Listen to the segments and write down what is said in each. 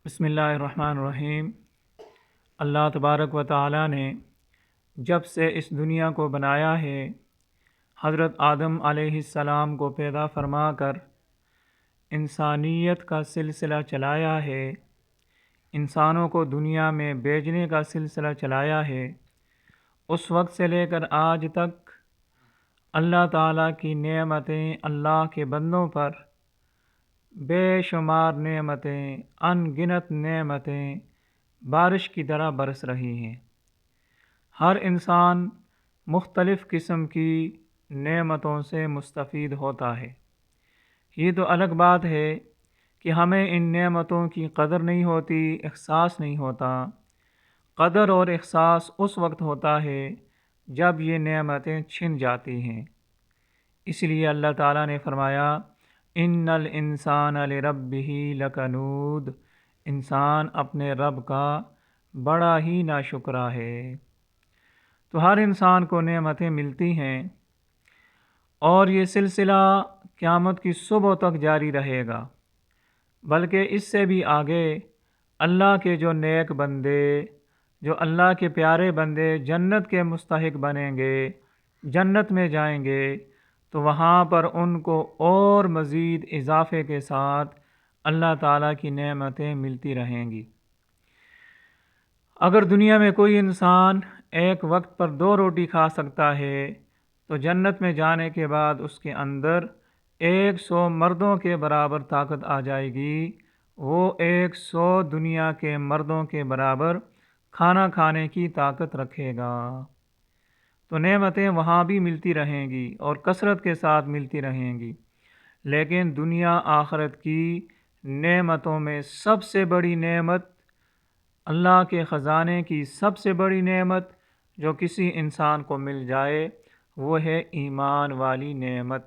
بسم اللہ الرحمن الرحیم۔ اللہ تبارک و تعالی نے جب سے اس دنیا کو بنایا ہے، حضرت آدم علیہ السلام کو پیدا فرما کر انسانیت کا سلسلہ چلایا ہے، انسانوں کو دنیا میں بھیجنے کا سلسلہ چلایا ہے۔ اس وقت سے لے کر آج تک اللہ تعالیٰ کی نعمتیں اللہ کے بندوں پر بے شمار نعمتیں، ان گنت نعمتیں بارش کی طرح برس رہی ہیں۔ ہر انسان مختلف قسم کی نعمتوں سے مستفید ہوتا ہے۔ یہ تو الگ بات ہے کہ ہمیں ان نعمتوں کی قدر نہیں ہوتی، احساس نہیں ہوتا۔ قدر اور احساس اس وقت ہوتا ہے جب یہ نعمتیں چھن جاتی ہیں۔ اس لیے اللہ تعالیٰ نے فرمایا، ان الانسان لربہ لکنود، انسان اپنے رب کا بڑا ہی ناشکرا ہے۔ تو ہر انسان کو نعمتیں ملتی ہیں اور یہ سلسلہ قیامت کی صبح تک جاری رہے گا، بلکہ اس سے بھی آگے اللہ کے جو نیک بندے، جو اللہ کے پیارے بندے جنت کے مستحق بنیں گے، جنت میں جائیں گے، تو وہاں پر ان کو اور مزید اضافے کے ساتھ اللہ تعالیٰ کی نعمتیں ملتی رہیں گی۔ اگر دنیا میں کوئی انسان ایک وقت پر 2 روٹی کھا سکتا ہے، تو جنت میں جانے کے بعد اس کے اندر 100 مردوں کے برابر طاقت آ جائے گی۔ وہ 100 دنیا کے مردوں کے برابر کھانا کھانے کی طاقت رکھے گا۔ تو نعمتیں وہاں بھی ملتی رہیں گی اور کثرت کے ساتھ ملتی رہیں گی، لیکن دنیا آخرت کی نعمتوں میں سب سے بڑی نعمت، اللہ کے خزانے کی سب سے بڑی نعمت جو کسی انسان کو مل جائے، وہ ہے ایمان والی نعمت۔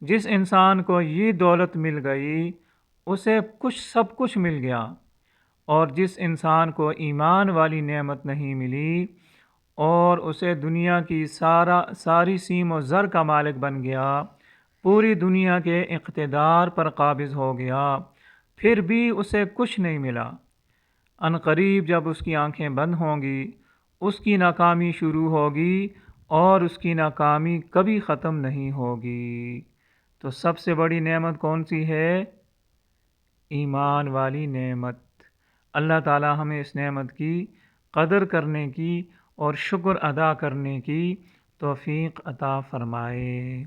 جس انسان کو یہ دولت مل گئی، اسے سب کچھ مل گیا، اور جس انسان کو ایمان والی نعمت نہیں ملی اور اسے دنیا کی ساری سیم و زر کا مالک بن گیا، پوری دنیا کے اقتدار پر قابض ہو گیا، پھر بھی اسے کچھ نہیں ملا۔ ان قریب جب اس کی آنکھیں بند ہوں گی، اس کی ناکامی شروع ہوگی اور اس کی ناکامی کبھی ختم نہیں ہوگی۔ تو سب سے بڑی نعمت کون سی ہے؟ ایمان والی نعمت۔ اللہ تعالی ہمیں اس نعمت کی قدر کرنے کی اور شکر ادا کرنے کی توفیق عطا فرمائے۔